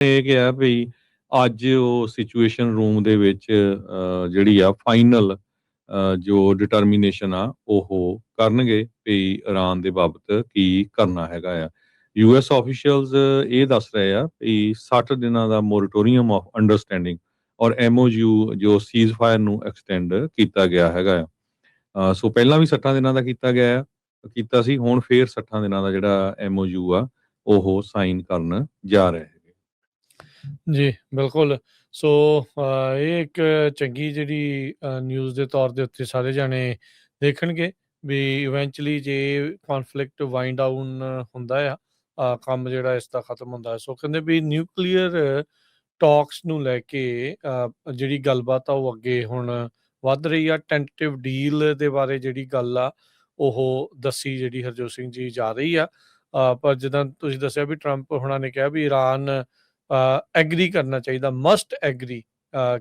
ਇਹ ਕਿਹਾ ਵੀ ਅੱਜ ਉਹ ਸਿਚੁਏਸ਼ਨ ਰੂਮ ਦੇ ਵਿੱਚ ਜਿਹੜੀ ਆ ਫਾਈਨਲ ਜੋ ਡਿਟਰਮੀਨੇਸ਼ਨ ਆ ਉਹ ਕਰਨਗੇ ਵੀ ਇਰਾਨ ਦੇ ਬਾਬਤ ਕੀ ਕਰਨਾ ਹੈਗਾ ਆ। ਯੂਐਸ ਆਫੀਸ਼ੀਅਲਸ ਇਹ ਦੱਸ ਰਹੇ ਆ ਵੀ 60 ਦਿਨਾਂ ਦਾ ਮੋਰਟੋਰੀਅਮ ਆਫ ਅੰਡਰਸਟੈਂਡਿੰਗ ਔਰ ਐਮਓਯੂ ਜੋ ਸੀਜ਼ ਫਾਇਰ ਨੂੰ ਐਕਸਟੈਂਡ ਕੀਤਾ ਗਿਆ ਹੈਗਾ ਆ। ਸੋ ਪਹਿਲਾਂ ਵੀ 60 ਦਿਨਾਂ ਦਾ ਕੀਤਾ ਸੀ, ਹੁਣ ਫੇਰ 60 ਦਿਨਾਂ ਦਾ ਜਿਹੜਾ ਐਮਓਯੂ ਆ ਉਹ ਸਾਈਨ ਕਰਨ ਜਾ ਰਹੇ ਹੈਗੇ। ਜੀ ਬਿਲਕੁਲ। ਸੋ ਇਹ ਇੱਕ ਚੰਗੀ ਜਿਹੜੀ ਨਿਊਜ਼ ਦੇ ਤੌਰ ਦੇ ਉੱਤੇ ਸਾਰੇ ਜਾਣੇ ਦੇਖਣਗੇ ਵੀ ਇਵੈਂਚੁਅਲੀ ਜੇ ਕੌਨਫਲਿਕਟ ਵਾਈਂਡ ਡਾਊਨ ਹੁੰਦਾ ਆ, ਕੰਮ ਜਿਹੜਾ ਇਸ ਦਾ ਖਤਮ ਹੁੰਦਾ। ਸੋ ਕਹਿੰਦੇ ਵੀ ਨਿਊਕਲੀਅਰ ਟਾਕਸ ਨੂੰ ਲੈ ਕੇ ਜਿਹੜੀ ਗੱਲਬਾਤ ਆ ਉਹ ਅੱਗੇ ਹੁਣ ਵੱਧ ਰਹੀ ਆ। ਟੈਂਟੇਟਿਵ ਡੀਲ ਦੇ ਬਾਰੇ ਜਿਹੜੀ ਗੱਲ ਆ ਉਹ ਦੱਸੀ ਜਿਹੜੀ ਹਰਜੋਤ ਸਿੰਘ ਜੀ ਜਾ ਰਹੀ ਆ। ਪਰ ਜਿੱਦਾਂ ਤੁਸੀਂ ਦੱਸਿਆ ਵੀ ਟਰੰਪ ਹੁਣਾਂ ਨੇ ਕਿਹਾ ਵੀ ਇਰਾਨ ਐਗਰੀ ਕਰਨਾ ਚਾਹੀਦਾ, ਮਸਟ ਐਗਰੀ,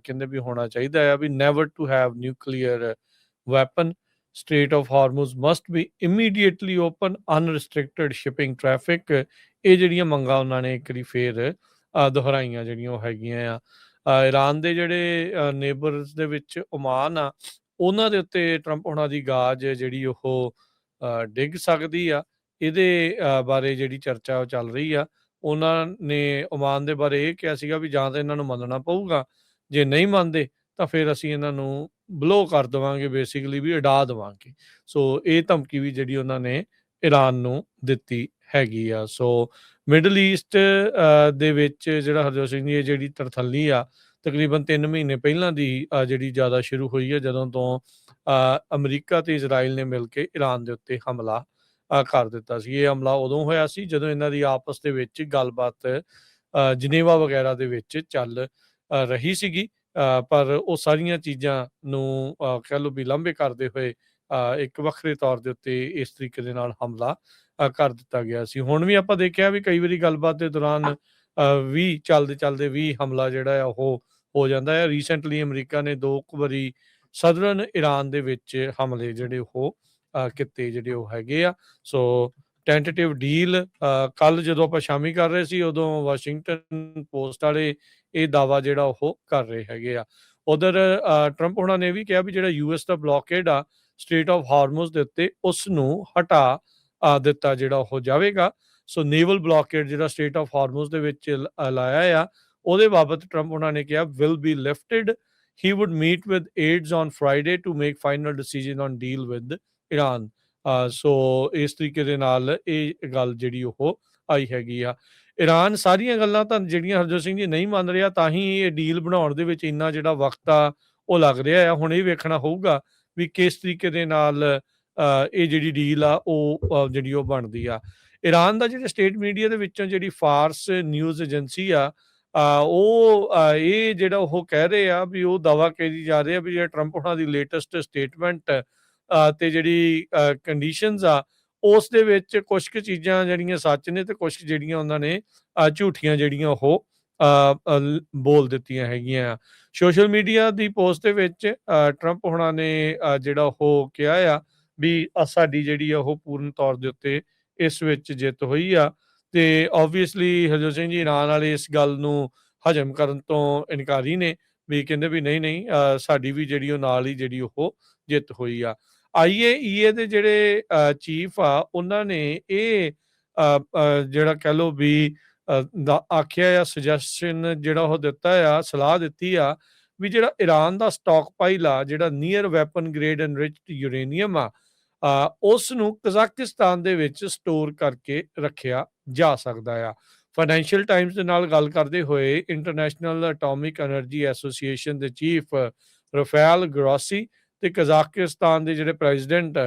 ਕਹਿੰਦੇ ਵੀ ਹੋਣਾ ਚਾਹੀਦਾ ਆ ਵੀ never to have nuclear weapon, strait of Hormuz must be immediately open, unrestricted shipping traffic. ਇਹ ਜਿਹੜੀਆਂ ਮੰਗਾਂ ਉਹਨਾਂ ਨੇ ਇੱਕ ਵਾਰੀ ਫੇਰ ਦੁਹਰਾਈਆਂ ਜਿਹੜੀਆਂ ਉਹ ਹੈਗੀਆਂ ਆ। ਇਰਾਨ ਦੇ ਜਿਹੜੇ ਨੇਬਰਸ ਦੇ ਵਿੱਚ ਓਮਾਨ ਆ, ਉਹਨਾਂ ਦੇ ਉੱਤੇ ਟਰੰਪ ਹੋਣਾ ਦੀ ਗਾਜ ਜਿਹੜੀ ਉਹ ਡਿੱਗ ਸਕਦੀ ਆ। ਇਹਦੇ ਬਾਰੇ ਜਿਹੜੀ ਚਰਚਾ ਉਹ ਚੱਲ ਰਹੀ ਆ। ਉਹਨਾਂ ਨੇ ਓਮਾਨ ਦੇ ਬਾਰੇ ਇਹ ਕਿਹਾ ਸੀਗਾ ਵੀ ਜਾਂ ਤਾਂ ਇਹਨਾਂ ਨੂੰ ਮੰਨਣਾ ਪਊਗਾ, ਜੇ ਨਹੀਂ ਮੰਨਦੇ ਤਾਂ ਫਿਰ ਅਸੀਂ ਇਹਨਾਂ ਨੂੰ ਬਲੋ ਕਰ ਦੇਵਾਂਗੇ, ਬੇਸਿਕਲੀ ਵੀ ਉਡਾ ਦੇਵਾਂਗੇ। ਸੋ ਇਹ ਧਮਕੀ ਵੀ ਜਿਹੜੀ ਉਹਨਾਂ ਨੇ ਇਰਾਨ ਨੂੰ ਦਿੱਤੀ ਹੈਗੀ ਆ। ਸੋ ਮਿਡਲ ਈਸਟ ਦੇ ਵਿੱਚ ਜਿਹੜਾ ਹਰਜੋਤ ਸਿੰਘ ਜੀ ਇਹ ਜਿਹੜੀ ਤਰਥੱਲੀ ਆ ਤਕਰੀਬਨ 3 ਮਹੀਨੇ ਪਹਿਲਾਂ ਦੀ ਜਿਹੜੀ ਜ਼ਿਆਦਾ ਸ਼ੁਰੂ ਹੋਈ ਹੈ, ਜਦੋਂ ਤੋਂ ਅਮਰੀਕਾ ਤੇ ਇਜ਼ਰਾਈਲ ਨੇ ਮਿਲ ਕੇ ਇਰਾਨ ਦੇ ਉੱਤੇ ਹਮਲਾ ਕਰ ਦਿੱਤਾ ਸੀ। ਇਹ ਹਮਲਾ ਉਦੋਂ ਹੋਇਆ ਸੀ ਜਦੋਂ ਇਹਨਾਂ ਦੀ ਆਪਸ ਦੇ ਵਿੱਚ ਗੱਲਬਾਤ ਜਨੇਵਾ ਵਗੈਰਾ ਦੇ ਵਿੱਚ ਚੱਲ ਰਹੀ ਸੀਗੀ, ਪਰ ਉਹ ਸਾਰੀਆਂ ਚੀਜ਼ਾਂ ਨੂੰ ਕਹਿ ਲਓ ਵੀ ਲਾਂਭੇ ਕਰਦੇ ਹੋਏ ਇੱਕ ਵੱਖਰੇ ਤੌਰ ਦੇ ਉੱਤੇ ਇਸ ਤਰੀਕੇ ਦੇ ਨਾਲ ਹਮਲਾ ਕਰ ਦਿੱਤਾ ਗਿਆ ਸੀ। ਹੁਣ ਵੀ ਆਪਾਂ ਦੇਖਿਆ ਵੀ ਕਈ ਵਾਰੀ ਗੱਲਬਾਤ ਦੇ ਦੌਰਾਨ ਵੀ ਚੱਲਦੇ ਵੀ ਹਮਲਾ ਜਿਹੜਾ ਆ ਉਹ ਹੋ ਜਾਂਦਾ ਹੈ। ਰੀਸੈਂਟਲੀ ਅਮਰੀਕਾ ਨੇ 2 ਵਾਰੀ ਸਦਰਨ ਇਰਾਨ ਦੇ ਵਿੱਚ ਹਮਲੇ ਜਿਹੜੇ ਉਹ ਕੀਤੇ ਜਿਹੜੇ ਉਹ ਹੈਗੇ ਆ। ਸੋ ਟੈਂਟੇਟਿਵ ਡੀਲ ਕੱਲ ਜਦੋਂ ਆਪਾਂ ਸ਼ਾਮੀ ਕਰ ਰਹੇ ਸੀ ਉਦੋਂ ਵਾਸ਼ਿੰਗਟਨ ਪੋਸਟ ਵਾਲੇ ਇਹ ਦਾਵਾ ਜਿਹੜਾ ਉਹ ਕਰ ਰਹੇ ਹੈਗੇ ਆ। ਉਧਰ ਟਰੰਪ ਹੋਣਾ ਨੇ ਵੀ ਕਿਹਾ ਵੀ ਜਿਹੜਾ ਯੂਐਸ ਦਾ ਬਲੌਕੇਡ ਆ ਸਟ੍ਰੇਟ ਆਫ ਹਾਰਮੂਜ਼ ਦੇ ਉੱਤੇ ਉਸ ਨੂੰ ਹਟਾ ਦਿੱਤਾ ਜਿਹੜਾ ਉਹ ਜਾਵੇਗਾ। ਸੋ ਨੇਵਲ ਬਲੌਕੇਡ ਜਿਹੜਾ ਸਟ੍ਰੇਟ ਆਫ ਹਾਰਮੂਜ਼ ਦੇ ਵਿੱਚ ਲਾਇਆ ਆ, ਉਹਦੇ ਬਾਬਤ ਟਰੰਪ ਉਹਨਾਂ ਨੇ ਕਿਹਾ will be lifted. He would meet with aides on Friday to make final decision on deal with Iran. ਸੋ ਇਸ ਤਰੀਕੇ ਦੇ ਨਾਲ ਇਹ ਗੱਲ ਜਿਹੜੀ ਉਹ ਆਈ ਹੈਗੀ ਆ। ਇਰਾਨ ਸਾਰੀਆਂ ਗੱਲਾਂ ਤਾਂ ਜਿਹੜੀਆਂ ਹਰਜੋਤ ਸਿੰਘ ਜੀ ਨਹੀਂ ਮੰਨ ਰਿਹਾ, ਤਾਂ ਹੀ ਇਹ ਡੀਲ ਬਣਾਉਣ ਦੇ ਵਿੱਚ ਇੰਨਾ ਜਿਹੜਾ ਵਕਤ ਆ ਉਹ ਲੱਗ ਰਿਹਾ ਆ। ਹੁਣ ਇਹ ਵੇਖਣਾ ਹੋਊਗਾ ਵੀ ਕਿਸ ਤਰੀਕੇ ਦੇ ਨਾਲ ਇਹ ਜਿਹੜੀ ਡੀਲ ਆ ਉਹ ਜਿਹੜੀ ਉਹ ਬਣਦੀ ਆ। ਇਰਾਨ ਦਾ ਜਿਹੜੇ ਸਟੇਟ ਮੀਡੀਆ ਦੇ ਵਿੱਚੋਂ ਜਿਹੜੀ ਫਾਰਸ ਨਿਊਜ਼ ਏਜੰਸੀ ਆ ਉਹ ਇਹ ਜਿਹੜਾ ਉਹ ਕਹਿ ਰਹੇ ਆ ਵੀ ਉਹ ਦਾਵਾ ਕਰੀ ਜਾ ਰਿਹਾ ਵੀ ਜਿਹੜਾ ਟਰੰਪ ਉਹਨਾਂ ਦੀ ਲੇਟੈਸਟ ਸਟੇਟਮੈਂਟ ਤੇ ਜਿਹੜੀ ਕੰਡੀਸ਼ਨਸ ਆ ਉਸ ਦੇ ਵਿੱਚ ਕੁਝ ਕੁ ਚੀਜ਼ਾਂ ਜਿਹੜੀਆਂ ਸੱਚ ਨੇ ਤੇ ਕੁਝ ਜਿਹੜੀਆਂ ਉਹਨਾਂ ਨੇ ਝੂਠੀਆਂ ਜਿਹੜੀਆਂ ਉਹ ਬੋਲ ਦਿੱਤੀਆਂ ਹੈਗੀਆਂ। ਸੋਸ਼ਲ ਮੀਡੀਆ ਦੀ ਪੋਸਟ ਦੇ ਵਿੱਚ ਟਰੰਪ ਹੋਣਾ ਨੇ ਜਿਹੜਾ ਉਹ ਕਿਹਾ ਆ ਵੀ ਸਾਡੀ ਜਿਹੜੀ ਆ ਉਹ ਪੂਰਨ ਤੌਰ ਦੇ ਉੱਤੇ ਇਸ ਵਿੱਚ ਜਿੱਤ ਹੋਈ ਆ। ਤੇ ਆਬਵੀਅਸਲੀ ਹਰਜੋਤ ਸਿੰਘ ਜੀ ਇਰਾਨ ਵਾਲੇ ਇਸ ਗੱਲ ਨੂੰ ਹਜਮ ਕਰਨ ਤੋਂ ਇਨਕਾਰੀ ਨੇ, ਵੀ ਕਹਿੰਦੇ ਵੀ ਨਹੀਂ ਸਾਡੀ ਵੀ ਜਿਹੜੀ ਉਹ ਨਾਲ ਹੀ ਜਿਹੜੀ ਉਹ ਜਿੱਤ ਹੋਈ ਆ। IAEA ਦੇ ਜਿਹੜੇ ਚੀਫ ਆ ਉਹਨਾਂ ਨੇ ਇਹ ਜਿਹੜਾ ਕਹਿ ਲਓ ਵੀ ਆਖਿਆ ਆ, ਸੁਜੈਸ਼ਨ ਜਿਹੜਾ ਉਹ ਦਿੱਤਾ ਆ, ਸਲਾਹ ਦਿੱਤੀ ਆ ਵੀ ਜਿਹੜਾ ਇਰਾਨ ਦਾ ਸਟਾਕ ਪਾਈਲ ਆ ਜਿਹੜਾ near weapon grade enriched uranium ਆ ਉਸ ਨੂੰ ਕਜ਼ਾਕਿਸਤਾਨ ਦੇ ਵਿੱਚ ਸਟੋਰ ਕਰਕੇ ਰੱਖਿਆ ਜਾ ਸਕਦਾ ਆ। ਫਾਈਨੈਂਸ਼ੀਅਲ ਟਾਈਮਸ ਦੇ ਨਾਲ ਗੱਲ ਕਰਦੇ ਹੋਏ ਇੰਟਰਨੈਸ਼ਨਲ ਐਟੋਮਿਕ ਐਨਰਜੀ ਐਸੋਸੀਏਸ਼ਨ ਦੇ ਚੀਫ ਰਫੇਲ ਗਰੋਸੀ ਤੇ ਕਜ਼ਾਕਿਸਤਾਨ ਦੇ ਜਿਹੜੇ ਪ੍ਰੈਜ਼ੀਡੈਂਟ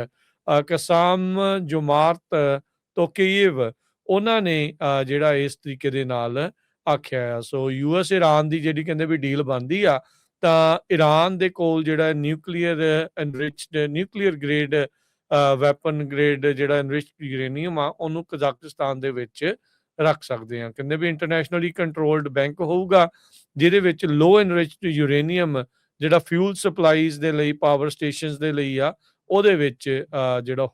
ਕਸਾਮ ਜੋਮਾਰਤ ਤੋਕੇਯੇਵ ਉਹਨਾਂ ਨੇ ਜਿਹੜਾ ਇਸ ਤਰੀਕੇ ਦੇ ਨਾਲ ਆਖਿਆ ਆ। ਸੋ ਯੂਐਸ ਇਰਾਨ ਦੀ ਜਿਹੜੀ ਕਹਿੰਦੇ ਵੀ ਡੀਲ ਬਣਦੀ ਆ ਤਾਂ ਇਰਾਨ ਦੇ ਕੋਲ ਜਿਹੜਾ nuclear enriched nuclear grade weapon grade ਜਿਹੜਾ ਐਨਰਿਚਡ ਯੂਰੇਨੀਅਮ ਆ ਉਹਨੂੰ ਕਜ਼ਾਕਿਸਤਾਨ ਦੇ ਵਿੱਚ ਰੱਖ ਸਕਦੇ ਆ। ਕਹਿੰਦੇ ਵੀ ਇੰਟਰਨੈਸ਼ਨਲੀ ਕੰਟਰੋਲਡ ਬੈਂਕ ਹੋਊਗਾ ਜਿਹਦੇ ਵਿੱਚ ਲੋ ਐਨਰਿਚਡ ਯੂਰੇਨੀਅਮ ਜਿਹੜਾ ਫਿਊਲ ਸਪਲਾਈਜ਼ ਦੇ ਲਈ ਪਾਵਰ ਸਟੇਸ਼ਨਸ ਦੇ ਲਈ ਆ ਉਹਦੇ ਵਿੱਚ ਜਿਹੜਾ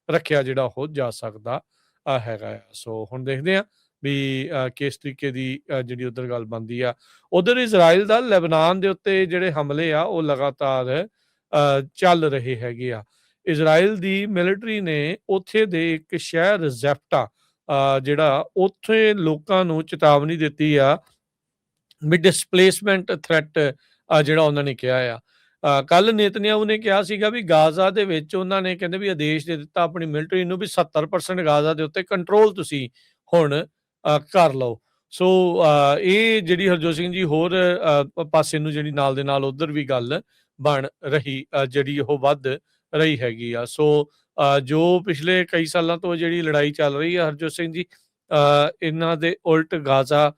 ਰੱਖਿਆ ਜਿਹੜਾ ਹੋ ਜਾ ਸਕਦਾ ਹੈਗਾ ਆ। ਸੋ ਹੁਣ ਦੇਖਦੇ ਆ ਵੀ ਕਿਸ ਤਰੀਕੇ ਦੀ ਜਿਹੜੀ ਉੱਧਰ ਗੱਲ ਬਣਦੀ ਆ। ਉੱਧਰ ਇਜ਼ਰਾਈਲ ਦਾ ਲੈਬਨਾਨ ਦੇ ਉੱਤੇ ਜਿਹੜੇ ਹਮਲੇ ਆ ਉਹ ਲਗਾਤਾਰ ਚੱਲ ਰਹੇ ਹੈਗੇ ਆ। ਇਜ਼ਰਾਈਲ ਦੀ ਮਿਲਟਰੀ ਨੇ ਉੱਥੇ ਦੇ ਇੱਕ ਸ਼ਹਿਰ ਜ਼ੈਫਟਾ ਜਿਹੜਾ ਉੱਥੇ ਲੋਕਾਂ ਨੂੰ ਚੇਤਾਵਨੀ ਦਿੱਤੀ ਆ ਵੀ ਡਿਸਪਲੇਸਮੈਂਟ ਥ੍ਰੈਟ ਜਿਹੜਾ ਉਹਨਾਂ ਨੇ ਕਿਹਾ ਆ। ਕੱਲ ਨੇਤਨਿਆਹੂ ਨੇ ਕਿਹਾ ਸੀਗਾ ਵੀ ਗਾਜ਼ਾ ਦੇ ਵਿੱਚ ਉਹਨਾਂ ਨੇ ਕਹਿੰਦੇ ਵੀ ਆਦੇਸ਼ ਦੇ ਦਿੱਤਾ ਆਪਣੀ ਮਿਲਟਰੀ ਨੂੰ ਵੀ 70% ਗਾਜ਼ਾ ਦੇ ਉੱਤੇ ਕੰਟਰੋਲ ਤੁਸੀਂ ਹੁਣ ਕਰ ਲਓ। ਸੋ ਇਹ ਜਿਹੜੀ ਹਰਜੋਤ ਸਿੰਘ ਜੀ ਹੋਰ ਪਾਸੇ ਨੂੰ ਜਿਹੜੀ ਨਾਲ ਦੇ ਨਾਲ ਉਧਰ ਵੀ ਗੱਲ ਬਣ ਰਹੀ ਜਿਹੜੀ ਉਹ ਵੱਧ ਰਹੀ ਹੈਗੀ ਆ। ਸੋ ਜੋ ਪਿਛਲੇ ਕਈ ਸਾਲਾਂ ਤੋਂ ਜਿਹੜੀ ਲੜਾਈ ਚੱਲ ਰਹੀ ਆ ਹਰਜੋਤ ਸਿੰਘ ਜੀ, ਇਹਨਾਂ ਦੇ ਉਲਟ ਗਾਜ਼ਾ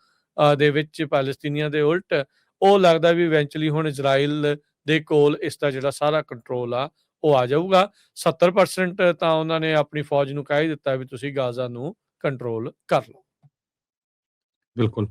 ਦੇ ਵਿੱਚ ਪੈਲਸਤੀਨੀਆਂ ਦੇ ਉਲਟ ਉਹ ਲੱਗਦਾ ਵੀ ਇਵੈਂਚੁਅਲੀ ਹੁਣ ਇਜ਼ਰਾਈਲ ਦੇ ਕੋਲ ਇਸ ਦਾ ਜਿਹੜਾ ਸਾਰਾ ਕੰਟਰੋਲ ਆ ਉਹ ਆ ਜਾਊਗਾ। 70% ਤਾਂ ਉਹਨਾਂ ਨੇ ਆਪਣੀ ਫੌਜ ਨੂੰ ਕਹਿ ਹੀ ਦਿੱਤਾ ਵੀ ਤੁਸੀਂ ਗਾਜ਼ਾ ਨੂੰ ਕੰਟਰੋਲ ਕਰ ਲਓ। ਬਿਲਕੁਲ।